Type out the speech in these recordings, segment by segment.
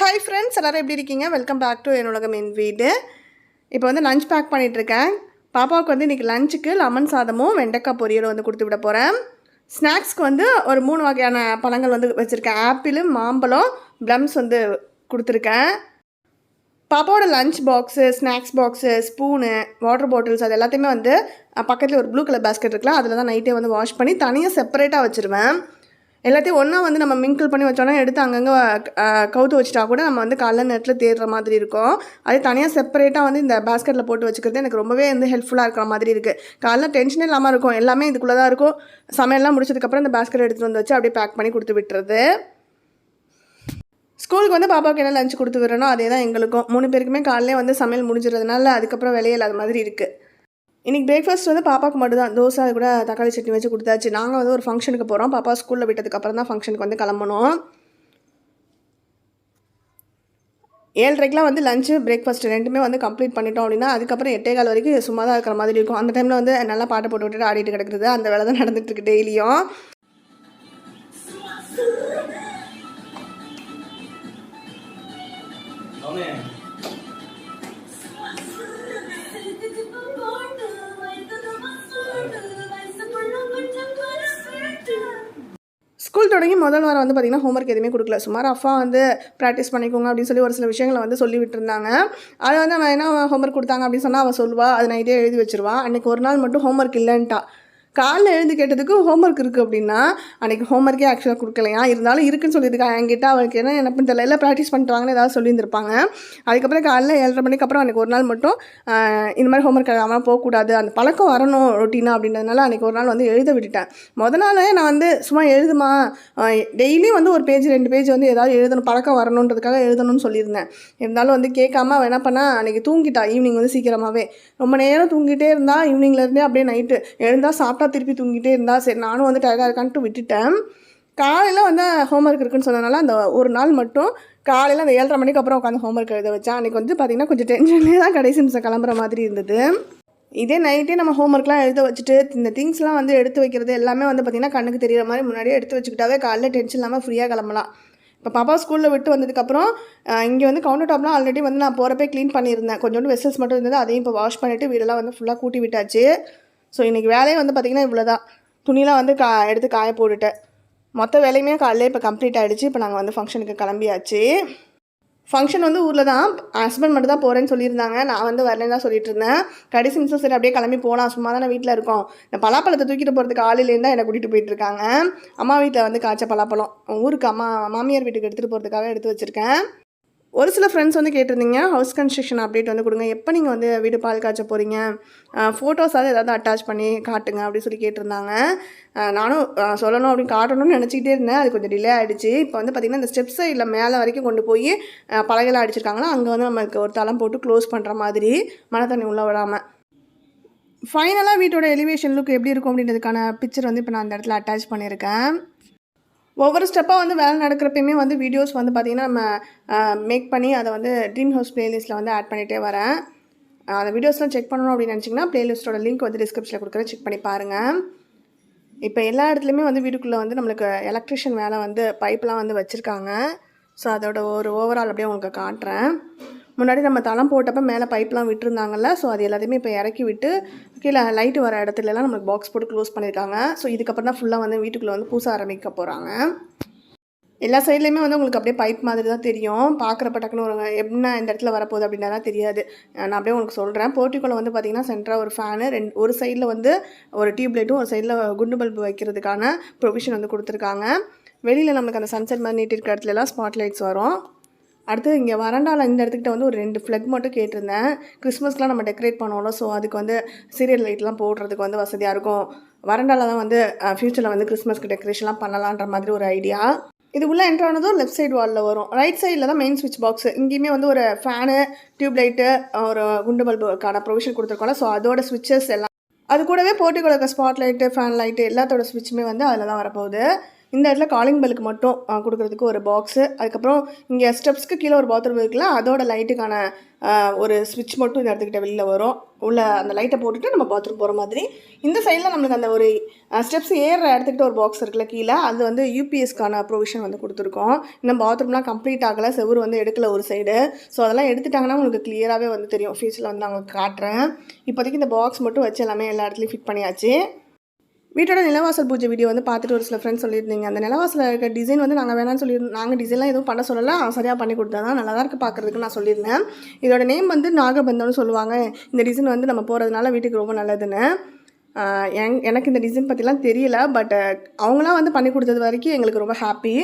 Hi friends, எல்லாரும் எப்படி இருக்கீங்க? Welcome back to enulagamenveedu. இப்போ வந்து லஞ்ச் பேக் பண்ணிட்டு இருக்கேன். பாப்பாவுக்கு வந்து இன்னைக்கு லஞ்சுக்கு லெமன் சாதமும் வெண்டைக்காய் பொரியலும் வந்து கொடுத்து விட போறேன். ஸ்நாக்ஸ்க்கு வந்து ஒரு 3 வகையான பழங்கள் வந்து வச்சிருக்கேன். ஆப்பிள், மாம்பழம், ப்ளம்ஸ் வந்து கொடுத்துருக்கேன். பாப்பாவோட lunch box, snacks box, spoon, water bottles அது எல்லாத்தையுமே வந்து பக்கத்தில் ஒரு ப்ளூ கலர் பேஸ்கெட் இருக்கலாம். அதில் தான் நைட்டே வந்து வாஷ் பண்ணி தனியாக செப்பரேட்டாக வச்சுருவேன். எல்லாத்தையும் ஒன்றா வந்து நம்ம மிங்கிள் பண்ணி வச்சோன்னா எடுத்து அங்கங்கே கவுத்து வச்சுட்டா கூட நம்ம வந்து காலைல நேரத்தில் தேடுற மாதிரி இருக்கும். அதே தனியாக செப்பரேட்டாக வந்து இந்த பேஸ்கெட்டில் போட்டு வச்சுக்கிறது எனக்கு ரொம்பவே வந்து ஹெல்ப்ஃபுல்லாக இருக்கிற மாதிரி இருக்குது. காலைல டென்ஷனே இல்லாமல் இருக்கும், எல்லாமே இதுக்குள்ளே தான் இருக்கும். சமையல்லாம் முடிச்சதுக்கப்புறம் இந்த பேஸ்கெட் எடுத்துகிட்டு வந்து வச்சு அப்படியே பேக் பண்ணி கொடுத்து விட்டுறது. ஸ்கூலுக்கு வந்து பாப்பாவுக்கு என்ன லஞ்ச் கொடுத்து விடுறனோ அதே தான் எங்களுக்கும். 3 பேருக்குமே காலையிலே வந்து சமையல் முடிஞ்சிடறதுனால அதுக்கப்புறம் வேலையே இல்லாத மாதிரி இருக்குது. இன்றைக்கி பிரேக்ஃபாஸ்ட் வந்து பாப்பாவுக்கு மட்டும் தான். தோசை அது கூட தக்காளி சட்னி வச்சு கொடுத்தாச்சு. நாங்கள் வந்து ஒரு ஃபங்க்ஷனுக்கு போகிறோம். பாப்பா ஸ்கூலில் விட்டதுக்கப்புறம் தான் ஃபங்க்ஷனுக்கு வந்து கிளம்பணும். 7:30க்குலாம் வந்து லஞ்சு பிரேக்ஃபாஸ்ட் ரெண்டுமே வந்து கம்ப்ளீட் பண்ணிட்டோம் அப்படின்னா அதுக்கப்புறம் 8:15 வரைக்கும் சும்மா தான் இருக்கிற மாதிரி இருக்கும். அந்த டைமில் வந்து நல்லா பாட்டை போட்டு விட்டுட்டு ஆடிட்டு கிடக்குறது அந்த வேலை தான் நடந்துகிட்ருக்கு டெய்லியும். ஸ்கூல் தொடங்கி முதல் வாரம் வந்து பார்த்திங்கன்னா ஹோம்ஒர்க் எதுவுமே கொடுக்கல. சுமார் அப்பா வந்து ப்ராக்டிஸ் பண்ணிக்கோங்க அப்படின்னு சொல்லி ஒரு சில விஷயங்களை வந்து சொல்லி விட்டுருந்தாங்க. அதை வந்து அவன் என்ன ஹோம்ஒர்க் கொடுத்தாங்க அப்படின்னு சொன்னால் அவள் சொல்லுவாள். அதை நைட்டே எழுதி வச்சுருவா. அன்றைக்கி ஒரு நாள் மட்டும் ஹோம்ஒர்க் இல்லைன்ட்டா. காலைல எழுந்து கேட்டதுக்கு ஹோம்ஒர்க் இருக்குது அப்படின்னா அன்றைக்கி ஹோம்ஒர்க்கே ஆக்சுவலாக கொடுக்கலையா, இருந்தாலும் இருக்குன்னு சொல்லியிருக்கா. என்கிட்ட அவளுக்கு என்ன நினப்புன்னு தெரியல, எல்லாம் ப்ராக்டிஸ் பண்ணிட்டு வாங்கன்னு ஏதாவது சொல்லியிருந்திருப்பாங்க. அதுக்கப்புறம் காலைல 7:30 மணிக்கு அப்புறம் அன்றைக்கி ஒரு நாள் மட்டும் இந்த மாதிரி ஹோம்ஒர்க் எழுதாமல் போகக்கூடாது, அந்த பழக்கம் வரணும் ரொட்டீனாக அப்படின்றதுனால அன்றைக்கி ஒரு நாள் வந்து எழுத விட்டுட்டேன். முதல் நாளே நான் வந்து சும்மா எழுதுமா டெய்லியும் வந்து ஒரு பேஜ் 2 பேஜ் வந்து ஏதாவது எழுதணும், பழக்கம் வரணுன்றதுக்காக எழுதணும்னு சொல்லியிருந்தேன். இருந்தாலும் வந்து கேட்காம அவள் என்ன பண்ணா, அன்றைக்கி தூங்கிட்டா. ஈவினிங் வந்து சீக்கிரமாகவே ரொம்ப நேரம் தூங்கிட்டே இருந்தா. ஈவினிங்லேருந்தே அப்படியே நைட்டு எழுந்தால் சாப்பிட்டா திருப்பி தூங்கிட்டே இருந்தா. சரி நானும் வந்து டயர்டாக இருக்கான்ட்டு விட்டுட்டேன். காலையில் வந்து ஹோம்ஒர்க் இருக்குன்னு சொன்னதுனால அந்த ஒரு நாள் மட்டும் காலையில் அந்த 7:30 மணிக்கு அப்புறம் உட்காந்து ஹோம்ஒர்க் எழுத வச்சேன். அன்றைக்கி வந்து பார்த்திங்கன்னா கொஞ்சம் டென்ஷன்லேயே தான் கடைசி நிமிஷம் கிளம்புற மாதிரி இருந்தது. இதே நைட்டே நம்ம ஹோம்ஒர்க்லாம் எழுத வச்சுட்டு இந்த திங்ஸ்லாம் வந்து எடுத்து வைக்கிறது எல்லாமே வந்து பார்த்திங்கன்னா கண்ணுக்கு தெரிகிற மாதிரி முன்னாடியே எடுத்து வச்சுக்கிட்டாவே காலையில் டென்ஷன் இல்லாமல் ஃப்ரீயாக கிளம்பலாம். இப்போ பாப்பா ஸ்கூலில் விட்டு வந்ததுக்கப்புறம் இங்கே வந்து கவுண்டர் டாப்லாம் ஆல்ரெடி வந்து நான் போகிறப்பே க்ளீன் பண்ணியிருந்தேன். கொஞ்சோண்டு வெசல்ஸ் மட்டும் இருந்தது, அதையும் இப்போ வாஷ் பண்ணிவிட்டு வீடெல்லாம் வந்து ஃபுல்லாக கூட்டி விட்டாச்சு. ஸோ இன்றைக்கி வேலையை வந்து பார்த்திங்கன்னா இவ்வளோ தான். துணிலாம் வந்து எடுத்து காய போட்டுட்டேன். மொத்த வேலையுமே காலையிலே இப்போ கம்ப்ளீட் ஆகிடுச்சு. இப்போ நாங்கள் வந்து ஃபங்க்ஷனுக்கு கிளம்பியாச்சு. ஃபங்க்ஷன் வந்து ஊரில் தான். ஹஸ்பண்ட் மட்டும் தான் போகிறேன்னு சொல்லியிருந்தாங்க. நான் வந்து வரலன்னு தான் சொல்லிட்டு இருந்தேன். கடைசி நிமிஷம் சரி அப்படியே கிளம்பி போகலாம், சும்மா தானே வீட்டில் இருக்கோம். இந்த பலாப்பழத்தை தூக்கிட்டு போகிறதுக்கு ஆளிலேருந்து தான் என்னை கூட்டிகிட்டு போயிட்டுருக்காங்க. அம்மா வீட்டில் வந்து காய்ச்ச பலாப்பழம் ஊருக்கு மாமியார் வீட்டுக்கு எடுத்துகிட்டு போகிறதுக்காக எடுத்து வச்சுருக்கேன். ஒரு சில ஃப்ரெண்ட்ஸ் வந்து கேட்டிருந்தீங்க ஹவுஸ் கன்ஸ்ட்ரக்ஷன் அப்டேட் வந்து கொடுங்க, எப்போ நீங்கள் வந்து வீடு பால் காய்ச்ச போகிறீங்க, ஃபோட்டோஸாவது ஏதாவது அட்டாச் பண்ணி காட்டுங்க அப்படின்னு சொல்லி கேட்டிருந்தாங்க. நானும் சொல்லணும் அப்படின்னு காட்டணும்னு நினச்சிக்கிட்டே இருந்தேன். அது கொஞ்சம் டிலே ஆகிடுச்சு. இப்போ வந்து பார்த்திங்கன்னா இந்த ஸ்டெப் சைடில் மேலே வரைக்கும் கொண்டு போய் பலகைலாம் அடிச்சிருக்காங்கன்னா அங்கே வந்து நமக்கு ஒரு தளம் போட்டு க்ளோஸ் பண்ணுற மாதிரி மழை தண்ணி உள்ளே விடாமல். ஃபைனலாக வீட்டோட எலிவேஷன் லுக் எப்படி இருக்கும் அப்படின்றதுக்கான பிக்சர் வந்து இப்போ நான் அந்த இடத்துல அட்டாச் பண்ணியிருக்கேன். ஒவ்வொரு ஸ்டெப்பாக வந்து வேலை நடக்கிறப்பயுமே வந்து வீடியோஸ் வந்து பார்த்திங்கன்னா நம்ம மேக் பண்ணி அதை வந்து ட்ரீம் ஹவுஸ் ப்ளேலிஸ்ட்டில் வந்து ஆட் பண்ணிகிட்டே வரேன். அந்த வீடியோஸ்லாம் செக் பண்ணணும் அப்படின்னு நினச்சிங்கன்னா ப்ளேலிஸ்ட்டோட லிங்க் வந்து டிஸ்கிரிப்ஷனில் கொடுக்குறேன், செக் பண்ணி பாருங்கள். இப்போ எல்லா இடத்துலையுமே வந்து வீட்டுக்குள்ளே வந்து நம்மளுக்கு எலக்ட்ரிஷியன் வேலை வந்து பைப்லாம் வந்து வச்சுருக்காங்க. ஸோ அதோட ஒரு ஓவரால் அப்படியே உங்களுக்கு காட்டுறேன். முன்னாடி நம்ம தளம் போட்டப்போ மேலே பைப்லாம் விட்டுருந்தாங்கல்ல, ஸோ அது எல்லாத்தையுமே இப்போ இறக்கி விட்டு கீழே லைட்டு வர இடத்துலலாம் நம்மளுக்கு பாக்ஸ் போட்டு க்ளோஸ் பண்ணியிருக்காங்க. ஸோ இதுக்கப்புறம் தான் ஃபுல்லாக வந்து வீட்டுக்குள்ளே வந்து பூச ஆரம்பிக்க போகிறாங்க. எல்லா சைட்லேயுமே வந்து உங்களுக்கு அப்படியே பைப் மாதிரி தான் தெரியும். பார்க்குறப்ப டக்குன்னு ஒரு என்ன இந்த இடத்துல வரப்போகுது அப்படின்னா தான் தெரியாது. நான் அப்படியே உங்களுக்கு சொல்கிறேன். போர்ட்டிக்கோல வந்து பார்த்திங்கன்னா சென்டராக ஒரு ஃபேனு, ஒரு சைடில் வந்து ஒரு டியூப் லைட்டும், ஒரு சைடில் குண்டு பல்பு வைக்கிறதுக்கான ப்ரொவிஷன் வந்து கொடுத்துருக்காங்க. வெளியில் நம்மளுக்கு அந்த சன்செட் மாதிரி நீட்டி இருக்கிற இடத்துலலாம் ஸ்பாட் லைட்ஸ் வரும். அடுத்து இங்கே வராண்டாவில் இந்த இடத்துக்கிட்ட வந்து ஒரு 2 ஃப்ளக் மட்டும் கேட்டிருந்தேன். கிறிஸ்மஸ்க்குலாம் நம்ம டெக்கரேட் பண்ணுவோம்ல, ஸோ அதுக்கு வந்து சீரியல் லைட்லாம் போடுறதுக்கு வந்து வசதியாக இருக்கும். வராண்டாவில் தான் வந்து ஃப்யூச்சரில் வந்து கிறிஸ்மஸ்க்கு டெக்கரேஷன்லாம் பண்ணலான்ற மாதிரி ஒரு ஐடியா. இது உள்ளே என்ட்ரு ஆனதும் லெஃப்ட் சைடு வாலில் வரும். ரைட் சைடில் தான் மெயின் ஸ்விட்ச் பாக்ஸு. இங்கேயுமே வந்து ஒரு ஃபேனு, டியூப் லைட்டு, ஒரு குண்டு பல்புக்கான ப்ரொவிஷன் கொடுத்துருக்கோம்ல, ஸோ அதோட ஸ்விட்சஸ் எல்லாம் அது கூடவே போர்ட்டிக்கோல இருக்க ஸ்பாட் லைட்டு, ஃபேன் லைட்டு எல்லாத்தோட ஸ்விட்சுமே வந்து அதில் தான் வரப்போகுது. இந்த இடத்துல காலிங் பெல்லுக்கு மட்டும் கொடுக்குறதுக்கு ஒரு பாக்ஸு. அதுக்கப்புறம் இங்கே ஸ்டெப்ஸ்க்கு கீழே ஒரு பாத்ரூம் இருக்குல்ல, அதோட லைட்டுக்கான ஒரு ஸ்விட்ச் மட்டும் இந்த இடத்துக்கிட்ட வெளியில் வரும். உள்ள அந்த லைட்டை போட்டுட்டு நம்ம பாத்ரூம் போகிற மாதிரி. இந்த சைடில் நம்மளுக்கு அந்த ஒரு ஸ்டெப்ஸ் ஏறுற இடத்துக்கிட்ட ஒரு பாக்ஸ் இருக்குல்ல கீழே, அது வந்து யூபிஎஸ்க்கான ப்ரொவிஷன் வந்து கொடுத்துருக்கோம். இன்னும் பாத்ரூம்லாம் கம்ப்ளீட் ஆகலை, செவுரு வந்து எடுக்கலை ஒரு சைடு. ஸோ அதெல்லாம் எடுத்துட்டாங்கன்னா உங்களுக்கு கிளியராகவே வந்து தெரியும். ஃபியூச்சரில் வந்து நான் உங்களுக்கு காட்டுறேன். இப்போதைக்கு இந்த பாக்ஸ் மட்டும் வச்சு எல்லாமே எல்லா இடத்துலையும் ஃபிட் பண்ணியாச்சு. வீட்டோட நிலவாசல் பூஜை வீடியோ வந்து பார்த்துட்டு ஒரு சில ஃப்ரெண்ட்ஸ் சொல்லியிருந்தீங்க, அந்த நிலவாசலில் இருக்க டிசைன் வந்து நாங்கள் வேணாம்னு சொல்லியிருந்தோம். நாங்கள் டிசைன்லாம் எதுவும் பண்ண சொல்லலை, சரியாக பண்ணி கொடுத்தா தான் நல்லா தான் இருக்குது பார்க்குறதுக்கு நான் சொல்லியிருந்தேன். இதோட நேம் வந்து நாகபந்தம்னு சொல்லுவாங்க. இந்த டிசைன் வந்து நம்ம போகிறதுனால வீட்டுக்கு ரொம்ப நல்லதுன்னு. எனக்கு இந்த டிசைன் பற்றிலாம் தெரியல, பட் அவங்களாம் வந்து பண்ணி கொடுத்தது வரைக்கும் எங்களுக்கு ரொம்ப ஹாப்பி.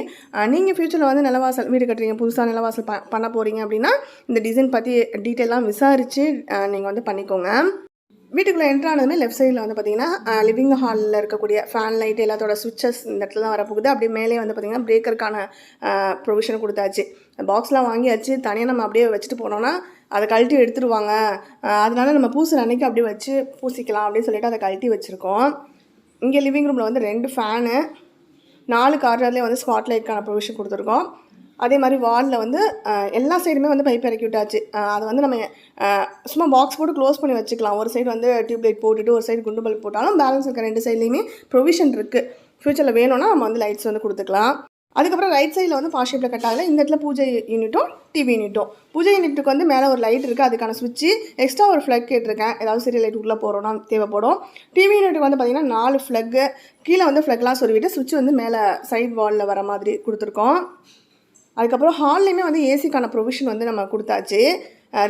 நீங்கள் ஃப்யூச்சரில் வந்து நிலவாசல் வீடு கட்டுறீங்க, புதுசாக நிலவாசல் பண்ண போகிறீங்க அப்படின்னா இந்த டிசைன் பற்றி டீட்டெயிலாக விசாரித்து நீங்கள் வந்து பண்ணிக்கோங்க. வீட்டுக்குள்ளே என்ட்ரானதுமே லெஃப்ட் சைடில் வந்து பார்த்திங்கன்னா லிவிங் ஹாலில் இருக்கக்கூடிய ஃபேன் லைட் எல்லாத்தோட சுவிட்சஸ் இந்த இடத்துல தான் வரப்போகுது. அப்படியே மேலே வந்து பார்த்திங்கன்னா பிரேக்கருக்கான ப்ரொவிஷன் கொடுத்தாச்சு. பாக்ஸ்லாம் வாங்கியாச்சு. தனியாக நம்ம அப்படியே வச்சுட்டு போனோன்னா அதை கழட்டி எடுத்துருவாங்க. அதனால நம்ம பூசுகிற அன்றைக்கி அப்படியே வச்சு பூசிக்கலாம் அப்படின்னு சொல்லிட்டு அதை கழட்டி வச்சுருக்கோம். இங்கே லிவிங் ரூமில் வந்து 2 ஃபேனு, 4 கார்னர்லேயே வந்து ஸ்பாட் லைட்க்கான ப்ரொவிஷன் கொடுத்துருக்கோம். அதே மாதிரி வாலில் வந்து எல்லா சைடுமே வந்து பைப் இறக்கி விட்டாச்சு. அதை வந்து நம்ம சும்மா பாக்ஸ் போட்டு க்ளோஸ் பண்ணி வச்சுக்கலாம். ஒரு சைடு வந்து டியூப்லைட் போட்டுட்டு ஒரு சைடு குண்டு பல்ப் போட்டாலும் பேலன்ஸ் இருக்க 2 சைட்லேயுமே ப்ரொவிஷன் இருக்குது. ஃப்யூச்சரில் வேணும்னா நம்ம வந்து லைட்ஸ் வந்து கொடுத்துக்கலாம். அதுக்கப்புறம் ரைட் சைடில் வந்து பாஸ் ஷேப்பில் கட் ஆகலை. இந்த இடத்துல பூஜை யூனிட்டும் டிவி யூனிட்டும். பூஜை யூனிட்டுக்கு வந்து மேலே ஒரு லைட் இருக்குது, அதுக்கான சுவிட்சு எக்ஸ்ட்ரா ஒரு ஃப்ளக் கேட்டிருக்கேன். ஏதாவது சீரியல் லைட் உள்ளே போகிறோன்னா தேவைப்படும். டிவி யூனிட்டுக்கு வந்து பார்த்திங்கன்னா 4 ஃப்ளக்கு, கீழே வந்து ஃப்ளக்லாம் சொருவிட்டு சுவிட்ச் வந்து மேலே சைட் வாலில் வர மாதிரி கொடுத்துருக்கோம். அதுக்கப்புறம் ஹால்லையுமே வந்து ஏசிக்கான ப்ரொவிஷன் வந்து நம்ம கொடுத்தாச்சு.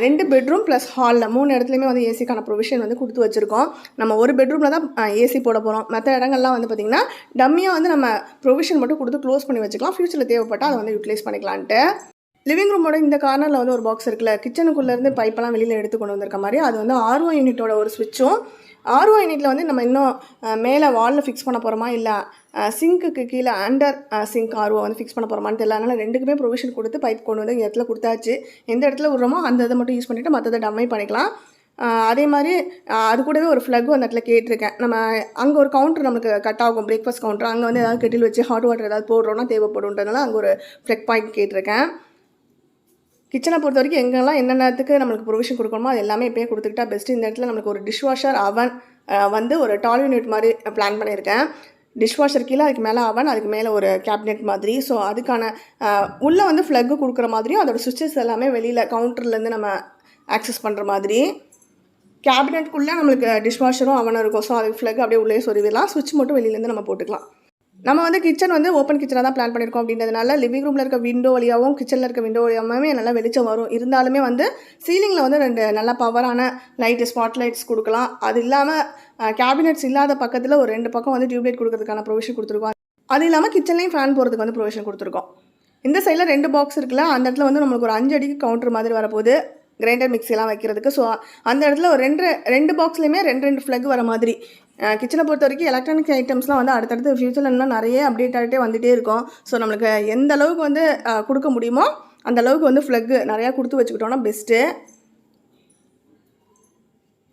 2 பெட்ரூம் ப்ளஸ் ஹாலில் 3 இடத்துலையுமே வந்து ஏசிக்கான ப்ரொவிஷன் வந்து கொடுத்து வச்சுருக்கோம். நம்ம ஒரு பெட்ரூமில் தான் ஏசி போட போகிறோம். மற்ற இடங்கள்லாம் வந்து பார்த்திங்கன்னா டம்மியாக வந்து நம்ம ப்ரொவிஷன் மட்டும் கொடுத்து க்ளோஸ் பண்ணி வச்சுக்கலாம். ஃப்யூச்சரில் தேவைப்பட்டால் அதை வந்து யூட்டிலைஸ் பண்ணிக்கலான்ட்டு. லிவிங் ரூமோட இந்த கார்னரில் வந்து ஒரு பாக்ஸ் இருக்குல்ல, கிச்சனுக்குள்ளேருந்து பைப்பெல்லாம் வெளியில் எடுத்து கொண்டு வந்திருக்க மாதிரி, அது வந்து ஆர்ஓ யூனிட்டோட ஒரு ஸ்விட்சும். ஆர்ஓ யூனிட்டில் வந்து நம்ம இன்னும் மேலே வாலில் ஃபிக்ஸ் பண்ண போகிறோமா இல்லை சிங்க்குக்கு கீழே அண்டர் சிங்க் ஆர்ஓ வந்து ஃபிக்ஸ் பண்ண போகிறோமான்னு தெரியல. அதனால் 2க்குமே ப்ரொவிஷன் கொடுத்து பைப் கொண்டு வந்து இந்த இடத்துல கொடுத்தாச்சு. எந்த இடத்துல விடுறோமோ அந்த இதை மட்டும் யூஸ் பண்ணிவிட்டு மற்றதை டம்மை பண்ணிக்கலாம். அதே மாதிரி அது கூடவே ஒரு ஃப்ளக்கும் அந்த இடத்துல கேட்டிருக்கேன். நம்ம அங்கே ஒரு கவுண்டர் நமக்கு கட் ஆகும், பிரேக்ஃபாஸ்ட் கவுண்டர். அங்கே வந்து ஏதாவது கெட்டில் வச்சு ஹாட் வாட்டர் ஏதாவது போடுறோன்னா தேவைப்படுன்றதுனால அங்கே ஒரு ஃப்ளக் பாயிண்ட் கேட்டிருக்கேன். கிச்சனை பொறுத்த வரைக்கும் எங்கெல்லாம் என்னென்னத்துக்கு நம்மளுக்கு ப்ரொவிஷன் கொடுக்கணுமோ அது எல்லாமே இப்போயே கொடுத்துக்கிட்டா பெஸ்ட்டு. இந்த இடத்துல நம்மளுக்கு ஒரு டிஷ்வாஷர் அவன் வந்து ஒரு டால் யூனிட் மாதிரி பிளான் பண்ணியிருக்கேன். டிஷ்வாஷர் கீழே அதுக்கு மேலே அவன், அதுக்கு மேலே ஒரு கேபினெட் மாதிரி. ஸோ அதுக்கான உள்ளே வந்து ஃப்ளக்கு கொடுக்குற மாதிரியும் அதோட சுவிட்சஸ் எல்லாமே வெளியில் கவுண்டர்லேருந்து நம்ம ஆக்சஸ் பண்ணுற மாதிரி. கேபினெட்டுக்குள்ளே நம்மளுக்கு டிஷ்வாஷரும் அவனும் இருக்கும். ஸோ அதுக்கு ஃப்ளக் அப்படியே உள்ளே சொருவிடலாம். சுவிட்ச் மட்டும் வெளியிலேருந்து நம்ம போட்டுக்கலாம். நம்ம வந்து கிச்சன் வந்து ஓப்பன் கிச்சனாக தான் பிளான் பண்ணியிருக்கோம். அப்படின்றதுனால லிவிங் ரூமில் இருக்க விண்டோ வழியாகவும் கிச்சனில் இருக்க விண்டோ வழியாகவுமே நல்லா வெளிச்சம் வரும். இருந்தாலுமே வந்து சீலிங்கில் வந்து 2 நல்ல பவரான லைட்டு ஸ்பாட் லைட்ஸ் கொடுக்கலாம். அது இல்லாமல் கேபினெட்ஸ் இல்லாத பக்கத்தில் ஒரு 2 பக்கம் வந்து டியூப்லைட் கொடுக்கறதுக்கான ப்ரொவிஷன் கொடுத்துருக்கோம். அது இல்லாமல் கிச்சன்லேயும் ஃபேன் போகிறதுக்கு வந்து ப்ரொவிஷன் கொடுத்துருக்கோம். இந்த சைடில் 2 பாக்ஸ் இருக்குல்ல, அந்த இடத்துல வந்து நம்மளுக்கு ஒரு 5 அடிக்கு கவுண்டர் மாதிரி வரப்போகுது, கிரைண்டர் மிக்ஸிலாம் வைக்கிறதுக்கு. ஸோ அந்த இடத்துல ஒரு 2 பாக்ஸ்லேயுமே 2 ஃப்ளக் வர மாதிரி. கிச்சனை பொறுத்த வரைக்கும் எலக்ட்ரானிக் ஐட்டம்ஸ்லாம் வந்து அடுத்தடுத்து ஃப்யூச்சரில் இன்னும் நிறைய அப்டேட் ஆகிட்டே வந்துகிட்டே இருக்கும். ஸோ நம்மளுக்கு எந்த அளவுக்கு வந்து கொடுக்க முடியுமோ அந்த அளவுக்கு வந்து ஃப்ளக்கு நிறையா கொடுத்து வச்சுக்கிட்டோன்னா பெஸ்ட்டு.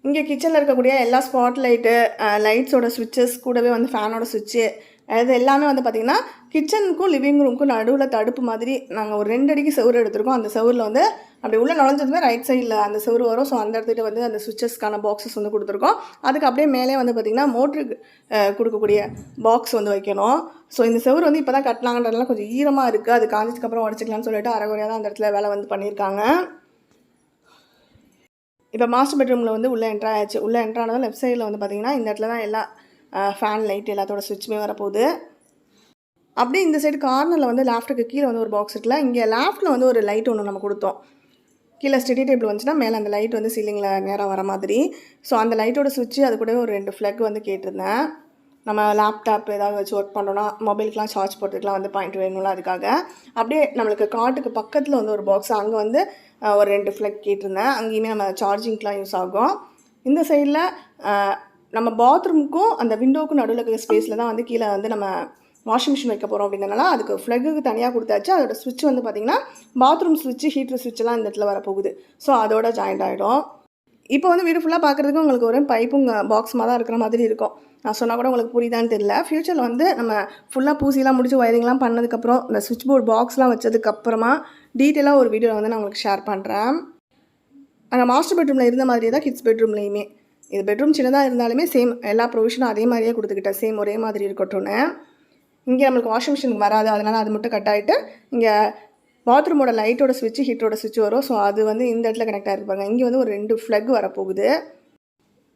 இங்கே கிச்சனில் இருக்கக்கூடிய எல்லா ஸ்பாட் லைட்டு, லைட்ஸோட சுவிட்சஸ் கூடவே வந்து ஃபேனோட சுவிட்சு அது எல்லாமே வந்து பார்த்திங்கன்னா கிச்சனுக்கும் லிவிங் ரூமுக்கும் நடுவில் தடுப்பு மாதிரி நாங்கள் ஒரு 2 அடிக்கு செவுரு எடுத்திருக்கோம். அந்த செவரில் வந்து அப்படி உள்ளே நுழைஞ்சதுமே ரைட் சைடில் அந்த செவரு வரும். ஸோ அந்த இடத்துக்கிட்ட வந்து அந்த சுவிச்சஸ்க்கான பாக்ஸஸ் வந்து கொடுத்துருக்கோம். அதுக்கு அப்படியே மேலே வந்து பார்த்திங்கன்னா மோட்ருக்கு கொடுக்கக்கூடிய பாக்ஸ் வந்து வைக்கணும். ஸோ இந்த செவரு வந்து இப்போ தான் கட்டினாங்கன்றதுலாம் கொஞ்சம் ஈரமாக இருக்குது. அது காஞ்சதுக்கப்புறம் உடச்சிக்கலாம்னு சொல்லிட்டு அரைகுறையாக தான் அந்த இடத்துல வேலை வந்து பண்ணியிருக்காங்க. இப்போ மாஸ்டர் பெட்ரூமில் வந்து உள்ளே என்ட்ராயாச்சு. உள்ளே என்ட்ரானதும் லெஃப்ட் சைடில் வந்து பார்த்திங்கன்னா இந்த இடத்துல தான் எல்லா ஃபேன் லைட் எல்லாத்தோட சுவிட்சுமே வரப்போகுது. அப்படியே இந்த சைடு கார்னரில் வந்து லேஃப்ட்டுக்கு கீழே வந்து ஒரு பாக்ஸ் இருக்குல்ல, இங்கே லேஃப்ட்டில் வந்து ஒரு லைட் ஒன்று நம்ம கொடுத்தோம். கீழே ஸ்டடி டேபிள் வந்துச்சுன்னா மேலே அந்த லைட் வந்து சீலிங்கில் நேராக வர மாதிரி. ஸோ அந்த லைட்டோட சுவிட்சு அது கூடவே ஒரு 2 ஃப்ளக் வந்து கேட்டிருந்தேன். நம்ம லேப்டாப் ஏதாவது வச்சு ஒர்க் பண்ணோன்னா மொபைலுக்குலாம் சார்ஜ் போட்டுக்கலாம் வந்து பாயிண்ட் வேணும்ல, அதுக்காக. அப்படியே நம்மளுக்கு காட்டுக்கு பக்கத்தில் வந்து ஒரு பாக்ஸ், அங்கே வந்து ஒரு 2 ஃப்ளக் கேட்டிருந்தேன். அங்கேயுமே நம்ம சார்ஜிங்க்கெலாம் யூஸ் ஆகும். இந்த சைடில் நம்ம பாத்ரூமுக்கும் அந்த விண்டோவுக்கும் நடுவில் இருக்கிற ஸ்பேஸில் தான் வந்து கீழே வந்து நம்ம வாஷிங் மிஷின் வைக்க போகிறோம். அப்படின்றனால அதுக்கு ஃப்ளக்குக்கு தனியாக கொடுத்தாச்சு. அதோட சுவிட்ச் வந்து பார்த்திங்கன்னா பாத்ரூம் சுவிட்சு, ஹீட்டர் சுவிட்செல்லாம் இந்த இடத்துல வரப்போகுது. ஸோ அதோட ஜாயிண்ட் ஆகிடும். இப்போ வந்து வீடு ஃபுல்லாக பார்க்குறதுக்கு உங்களுக்கு ஒரு பைப்பும் பாக்ஸுமாக தான் இருக்கிற மாதிரி இருக்கும். நான் சொன்னால் கூட உங்களுக்கு புரியுதான்னு தெரியல. ஃப்யூச்சரில் வந்து நம்ம ஃபுல்லாக பூசிலாம் முடிச்சு ஒயரிங்லாம் பண்ணதுக்கப்புறம் இந்த சுவிட்ச் போர்ட் பாக்ஸ்லாம் வச்சதுக்கப்புறமா டீட்டெயிலாக ஒரு வீடியோ வந்து நான் உங்களுக்கு ஷேர் பண்ணுறேன். அங்கே மாஸ்டர் பெட்ரூமில் இருந்த மாதிரியே தான் கிட்ஸ் பெட்ரூம்லேயுமே. இது பெட்ரூம் சின்னதாக இருந்தாலுமே சேம் எல்லா ப்ரொவிஷனும் அதே மாதிரியே கொடுத்துக்கிட்டேன். சேம் ஒரே மாதிரி இருக்கட்டும்னு. இங்கே நம்மளுக்கு வாஷிங் மிஷின் வராது, அதனால் அது மட்டும் கட் ஆகிட்டு இங்கே பாத்ரூமோட லைட்டோட ஸ்விட்ச் ஹீட்டரோட ஸ்விட்ச் வரும். ஸோ அது வந்து இந்த இடத்துல கனெக்ட் ஆகிருப்பாங்க. இங்கே வந்து ஒரு 2 ஃப்ளக் வரப்போகுது.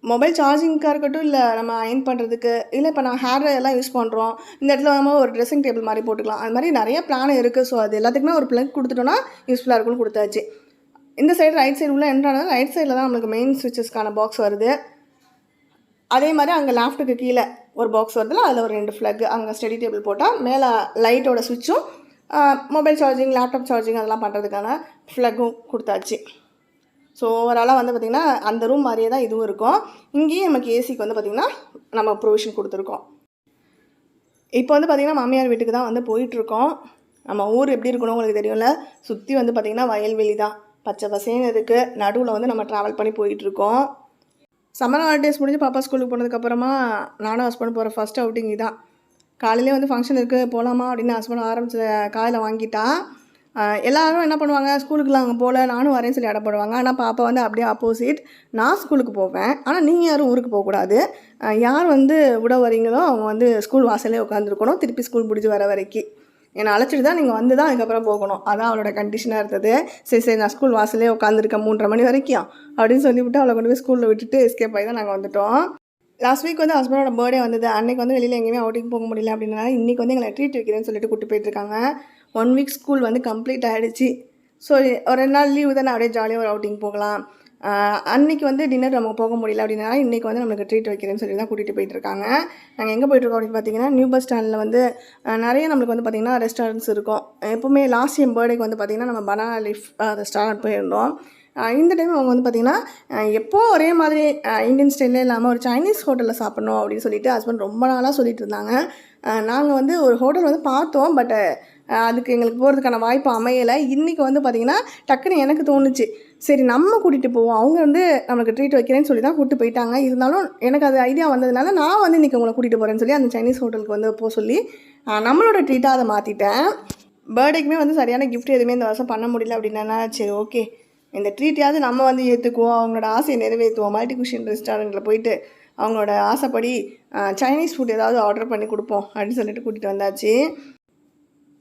மொபைல் சார்ஜிங்காக இருக்கட்டும், இல்லை நம்ம அயன் பண்ணுறதுக்கு, இல்லை இப்போ நான் ஹேர் எல்லாம் யூஸ் பண்ணுறோம், இந்த இடத்துல நம்ம ஒரு ட்ரெஸ்ஸிங் டேபிள் மாதிரி போட்டுக்கலாம். அது மாதிரி நிறைய பிளான் இருக்குது. ஸோ அது எல்லாத்துக்குமே ஒரு ப்ளக் கொடுத்துட்டோன்னா யூஸ்ஃபுல்லாக இருக்கும்னு கொடுத்தாச்சு. இந்த சைடு ரைட் சைடு உள்ள என்ட்ரானது ரைட் சைடில் தான் நம்மளுக்கு மெயின் ஸ்விட்சஸ்க்கான பாக்ஸ் வருது. அதே மாதிரி அங்கே லேஃப்ட்டுக்கு கீழே ஒரு பாக்ஸ் வருதுல, அதில் ஒரு 2 ஃப்ளக். அங்கே ஸ்டடி டேபிள் போட்டால் மேலே லைட்டோட ஸ்விட்சும் மொபைல் சார்ஜிங், லேப்டாப் சார்ஜிங் அதெல்லாம் பண்ணுறதுக்கான ஃப்ளக்கும் கொடுத்தாச்சு. ஸோ ஓவராலாக வந்து பார்த்திங்கன்னா அந்த ரூம் மாதிரியே தான் இதுவும் இருக்கும். இங்கேயும் நமக்கு ஏசிக்கு வந்து பார்த்திங்கன்னா நம்ம ப்ரொவிஷன் கொடுத்துருக்கோம். இப்போ வந்து பார்த்திங்கன்னா மாமியார் வீட்டுக்கு தான் வந்து போயிட்டுருக்கோம். நம்ம ஊர் எப்படி இருக்கணும் உங்களுக்கு தெரியும்ல, சுற்றி வந்து பார்த்திங்கன்னா வயல்வெளி தான், பச்சை பசேன்னு இருக்குது. நடுவில் வந்து நம்ம ட்ராவல் பண்ணி போயிட்டுருக்கோம். சம்மர் ஹாலிடேஸ் முடிஞ்சு பாப்பா ஸ்கூலுக்கு போனதுக்கப்புறமா நானும் ஹஸ்பண்ட் போகிற ஃபஸ்ட் அவுட்டிங் தான். காலையிலே வந்து ஃபங்க்ஷன் இருக்குது போகலாமா அப்படின்னு ஹஸ்பண்ட் ஆரம்பிச்ச காலையில் வாங்கிட்டா. எல்லோரும் என்ன பண்ணுவாங்க, ஸ்கூலுக்குலாம் அங்கே போகல, நானும் வரேன்னு சொல்லி அடப்படுவாங்க. ஆனால் பாப்பா வந்து அப்படியே ஆப்போசிட், நான் ஸ்கூலுக்கு போவேன், ஆனால் நீங்கள் யாரும் ஊருக்கு போகக்கூடாது, யார் வந்து விட வரீங்களோ அவங்க வந்து ஸ்கூல் வாசலே உட்காந்துருக்கணும் திருப்பி ஸ்கூல் முடிஞ்சு வர வரைக்கும். என்னை அழைச்சிட்டு தான் நீங்கள் வந்து தான் அதுக்கப்புறம் போகணும். அதான் அவளோட கண்டிஷனாக இருந்தது. சரி நான் ஸ்கூல் வாசலே உட்காந்துருக்கேன் 3:30 மணி வரைக்கும் அப்படின்னு சொல்லிவிட்டு அவளை கொண்டு போய் ஸ்கூலில் விட்டுட்டு எஸ்கேப் ஆகி தான் நாங்கள் வந்துவிட்டோம். லாஸ்ட் வீக் வந்து ஹஸ்பண்டோட பர்த்டே வந்தது. அன்றைக்கி வந்து வெளியில் எங்கேயுமே அவுட்டிங் போக முடியல அப்படின்னால இன்றைக்கி வந்து எங்களை ட்ரீட் வைக்கிறேன்னு சொல்லிட்டு கூப்பிட்டு போயிட்டுருக்காங்க. 1 வீக் ஸ்கூல் வந்து கம்ப்ளீட் ஆகிடுச்சு. ஸோ ஒரு 2 நாள் லீவு தானே, அப்படியே ஜாலியாக ஒரு அவுட்டிங் போகலாம். அன்றைக்கி வந்து டின்னர் நம்ம போக முடியல அப்படின்னா இன்றைக்கி வந்து நம்மளுக்கு ட்ரீட் வைக்கிறேன்னு சொல்லி தான் கூட்டிகிட்டு போயிட்டுருக்காங்க. நாங்கள் எங்கே போயிட்டுருக்கோம் அப்படின்னு பார்த்தீங்கன்னா, நியூ பஸ் ஸ்டாண்டில் வந்து நிறைய நம்மளுக்கு வந்து பார்த்திங்கன்னா ரெஸ்டாரண்ட்ஸ் இருக்கும். எப்போவுமே லாஸ்ட் இயர் பர்த்டேக்கு வந்து பார்த்திங்கன்னா நம்ம பனானா லீஃப் ரெஸ்டாரண்ட் போயிருந்தோம். இந்த டைம் அவங்க வந்து பார்த்திங்கன்னா எப்போது ஒரே மாதிரி இந்தியன் ஸ்டைலே இல்லாமல் ஒரு சைனீஸ் ஹோட்டலில் சாப்பிட்ணும் அப்படின்னு சொல்லிட்டு ஹஸ்பண்ட் ரொம்ப நாளாக சொல்லிட்டு இருந்தாங்க. நாங்கள் வந்து ஒரு ஹோட்டல் வந்து பார்த்தோம், பட் அதுக்கு எங்களுக்கு போகிறதுக்கான வாய்ப்பு அமையலை. இன்றைக்கி வந்து பார்த்திங்கன்னா டக்குன்னு எனக்கு தோணுச்சு, சரி நம்ம கூட்டிகிட்டு போவோம், அவங்க வந்து நம்மளுக்கு ட்ரீட் வைக்கிறேன்னு சொல்லி தான் கூப்பிட்டு போயிட்டாங்க. இருந்தாலும் எனக்கு அது ஐடியா வந்ததுனால நான் வந்து இன்றைக்கி உங்களை கூட்டிகிட்டு போகிறேன்னு சொல்லி அந்த சைனீஸ் ஹோட்டலுக்கு வந்து போக சொல்லி நம்மளோட ட்ரீட்டாக அதை மாற்றிட்டேன். பர்த்டேக்குமே வந்து சரியான கிஃப்ட் எதுவுமே இந்த வருஷம் பண்ண முடியல அப்படின்னா, சரி ஓகே இந்த ட்ரீட்டையாவது நம்ம வந்து ஏற்றுக்குவோம், அவங்களோட ஆசையை நிறைவேற்றுவோம். மல்டி குஷன் ரெஸ்டாரண்ட்டில் போயிட்டு அவங்களோட ஆசைப்படி சைனீஸ் ஃபுட் ஏதாவது ஆர்டர் பண்ணி கொடுப்போம் அப்படின்னு சொல்லிட்டு கூட்டிகிட்டு வந்தாச்சு.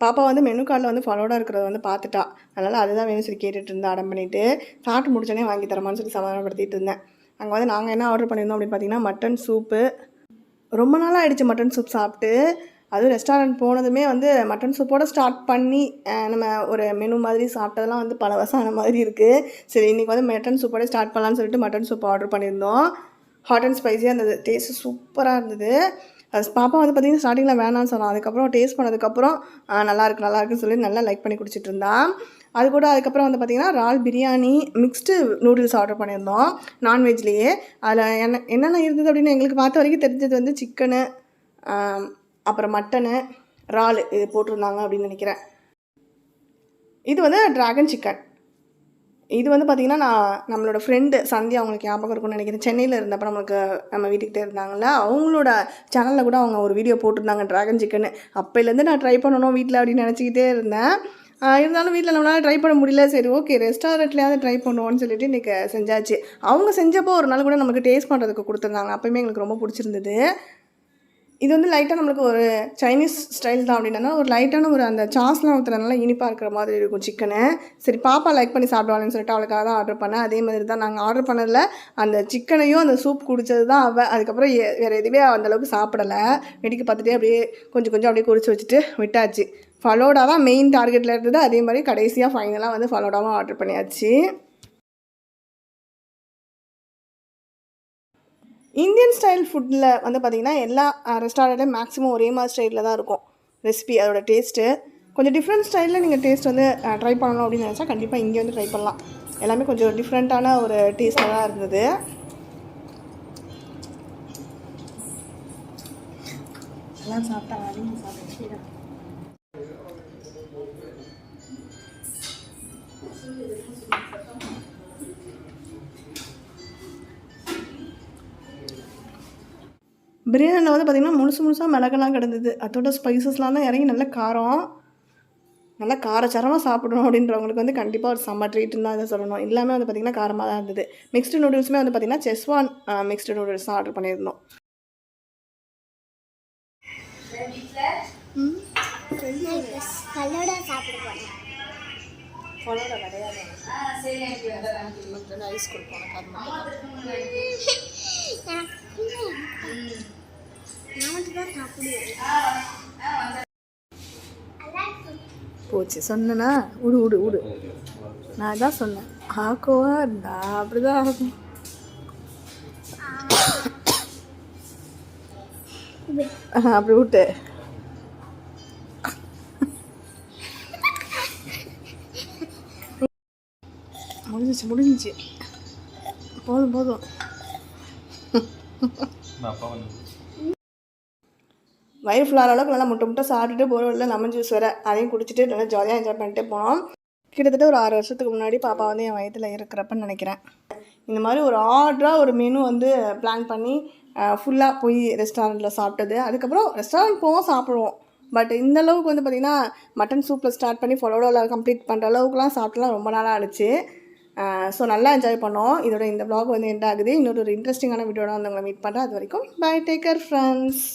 பாப்பா வந்து மெனு கார்டில் வந்து ஃபாலோடாக இருக்கிறத வந்து பார்த்துட்டா. அதனால் அதுதான் வேணும் சொல்லி கேட்டுட்டு இருந்தேன் அடம் பண்ணிவிட்டு. சாப்பிட்டு முடிச்சோடனே வாங்கி தரமான்னு சொல்லி சமாதானப்படுத்திட்டு இருந்தேன். அங்கே வந்து நாங்கள் என்ன ஆர்டர் பண்ணியிருந்தோம் அப்படின்னு பார்த்தீங்கன்னா, மட்டன் சூப்பு. ரொம்ப நாளாக ஆகிடுச்சு மட்டன் சூப் சாப்பிட்டு. அதுவும் ரெஸ்டாரண்ட் போனதுமே வந்து மட்டன் சூப்போடு ஸ்டார்ட் பண்ணி நம்ம ஒரு மெனு மாதிரி சாப்பிட்டதெல்லாம் வந்து பல வருஷம் ஆன மாதிரி இருக்குது. சரி இன்றைக்கி வந்து மட்டன் சூப்போடு ஸ்டார்ட் பண்ணலான்னு சொல்லிட்டு மட்டன் சூப் ஆர்டர் பண்ணியிருந்தோம். ஹாட் அண்ட் ஸ்பைஸியாக இருந்தது, டேஸ்ட்டு சூப்பராக இருந்தது. அது பாப்பா வந்து பார்த்திங்கன்னா ஸ்டார்டிங்கில் வேணான்னு சொன்னான். அதுக்கப்புறம் டேஸ்ட் பண்ணதுக்கப்புறம் நல்லாயிருக்குன்னு சொல்லி நல்லா லைக் பண்ணி குடிச்சிட்டு இருந்தான். அது கூட அதுக்கப்புறம் வந்து பார்த்திங்கன்னா இறால் பிரியாணி, மிக்ஸ்டு நூடுல்ஸ் ஆர்டர் பண்ணியிருந்தோம் நான்வெஜ்லேயே. அதில் என்னென்ன இருந்தது அப்படின்னு எங்களுக்கு பார்த்த வரைக்கும் தெரிஞ்சது வந்து சிக்கனு, அப்புறம் மட்டனு, இறால் இது போட்டிருந்தாங்க அப்படின்னு நினைக்கிறேன். இது வந்து ட்ராகன் சிக்கன். இது வந்து பார்த்திங்கன்னா நம்மளோட ஃப்ரெண்டு சந்தியா, அவங்களுக்கு ஞாபகம் இருக்கும்னு நினைக்கிறேன், சென்னையில் இருந்தப்போ நம்ம வீட்டுக்கிட்டே இருந்தாங்கள்ல, அவங்களோட சேனலில் கூட அவங்க ஒரு வீடியோ போட்டிருந்தாங்க ட்ராகன் சிக்கன். அப்போலேருந்து நான் ட்ரை பண்ணணும் வீட்டில் அப்படின்னு நினச்சிக்கிட்டே இருந்தேன். இருந்தாலும் வீட்டில் நம்மளால் ட்ரை பண்ண முடியல. சரி ஓகே ரெஸ்டாரண்ட்லேயாவது ட்ரை பண்ணுவோன்னு சொல்லிட்டு இன்றைக்கி செஞ்சாச்சு. அவங்க செஞ்சப்போ ஒரு நாள் கூட நமக்கு டேஸ்ட் பண்ணுறதுக்கு கொடுத்துருந்தாங்க. அப்போயுமே எங்களுக்கு ரொம்ப பிடிச்சிருந்தது. இது வந்து லைட்டாக நம்மளுக்கு ஒரு சைனீஸ் ஸ்டைல் தான் அப்படின்னா ஒரு லைட்டான ஒரு அந்த சாஸ்லாம் ஊற்றுறதுனால இனிப்பாக இருக்கிற மாதிரி இருக்கும் சிக்கனு. சரி பாப்பா லைக் பண்ணி சாப்பிடுவாங்கன்னு சொல்லிட்டு அவளுக்காக தான் ஆர்டர் பண்ணேன். அதே மாதிரி தான் நாங்கள் ஆர்டர் பண்ணதில் அந்த சிக்கனையும் அந்த சூப் குடித்தது தான் அதுக்கப்புறம் வேறு எதுவே அந்தளவுக்கு சாப்பிடலை. வெடிக்க பார்த்துட்டே அப்படியே கொஞ்சம் அப்படியே குடிச்சு வச்சுட்டு விட்டாச்சு. ஃபலோடா தான் மெயின் டார்கெட்டில் இருந்தது. அதே மாதிரி கடைசியாக ஃபைனலாக வந்து ஃபலோடாவும் ஆர்டர் பண்ணியாச்சு. இந்தியன் ஸ்டைல் ஃபுட்டில் வந்து பார்த்திங்கன்னா எல்லா ரெஸ்டாரண்ட்லேயும் மேக்ஸிமம் ஒரே மாதிரி ஸ்டைலில் தான் இருக்கும் ரெசிபி. அதோட டேஸ்ட்டு கொஞ்சம் டிஃப்ரெண்ட் ஸ்டைலில் நீங்கள் டேஸ்ட் வந்து ட்ரை பண்ணணும் அப்படின்னு நினச்சா கண்டிப்பாக இங்கே வந்து ட்ரை பண்ணலாம். எல்லாமே கொஞ்சம் டிஃப்ரெண்ட்டான ஒரு டேஸ்ட்டில் தான் இருந்தது. எல்லாம் சாப்பிட்டாங்க. பிரியாணியில் வந்து பார்த்திங்கன்னா முழுசாக மிளகெல்லாம் கிடந்தது. அதோட ஸ்பைசஸ்லாம் தான் இறங்கி நல்ல காரம், நல்லா காரச்சாரமாக சாப்பிடணும் அப்படின்றவங்களுக்கு வந்து கண்டிப்பாக ஒரு செம்ம ட்ரீட்டுன்னு தான் இதை சொல்லணும். எல்லாமே வந்து பார்த்திங்கன்னா காரமாக தான் இருந்தது. மிக்ஸ்டு நூடுல்ஸுமே வந்து பார்த்திங்கன்னா செஸ்வான் மிக்ஸ்டு நூடுல்ஸ் தான் ஆர்டர் பண்ணியிருந்தோம். ஐஸ் கொடுப்போம். போச்சு சொன்னா விடு விடு விடு. நான் தான் சொன்னேன் ஆக்கோவா இருந்தா அப்படிதான் ஆகும். அப்படி விட்டு முடிஞ்சிச்சு போதும். வயிறு ஃபுல்லாகிற அளவுக்கு நல்லா முட்டை சாப்பிட்டுட்டு போகிற வழியில் லெமன் ஜூஸ் வேறு அதையும் குடிச்சிட்டு நல்லா ஜாலியாக என்ஜாய் பண்ணிட்டு போனோம். கிட்டத்தட்ட ஒரு 6 வருஷத்துக்கு முன்னாடி பாப்பா வந்து என் வயிற்றில் இருக்கிறப்பன்னு நினைக்கிறேன். இந்த மாதிரி ஒரு ஆர்டராக ஒரு மெனு வந்து பிளான் பண்ணி ஃபுல்லாக போய் ரெஸ்டாரண்ட்டில் சாப்பிட்டது. அதுக்கப்புறம் ரெஸ்டாரண்ட் போவோம் சாப்பிடுவோம். பட் இந்த அளவுக்கு வந்து பார்த்திங்கன்னா மட்டன் சூப்பில் ஸ்டார்ட் பண்ணி ஃபலோடாவில் கம்ப்ளீட் பண்ணுற அளவுக்குலாம் சாப்பிட்டுலாம் ரொம்ப நாளாக ஆகிடுச்சு. ஸோ நல்லா என்ஜாய் பண்ணோம். இதோட இந்த vlog வந்து எண்ட் ஆகுது. இன்னொரு இன்ட்ரெஸ்டிங்கான வீடியோட வந்து உங்களை மீட் பண்ணுறேன். அது வரைக்கும் பை, டேக் கேர் ஃப்ரெண்ட்ஸ்.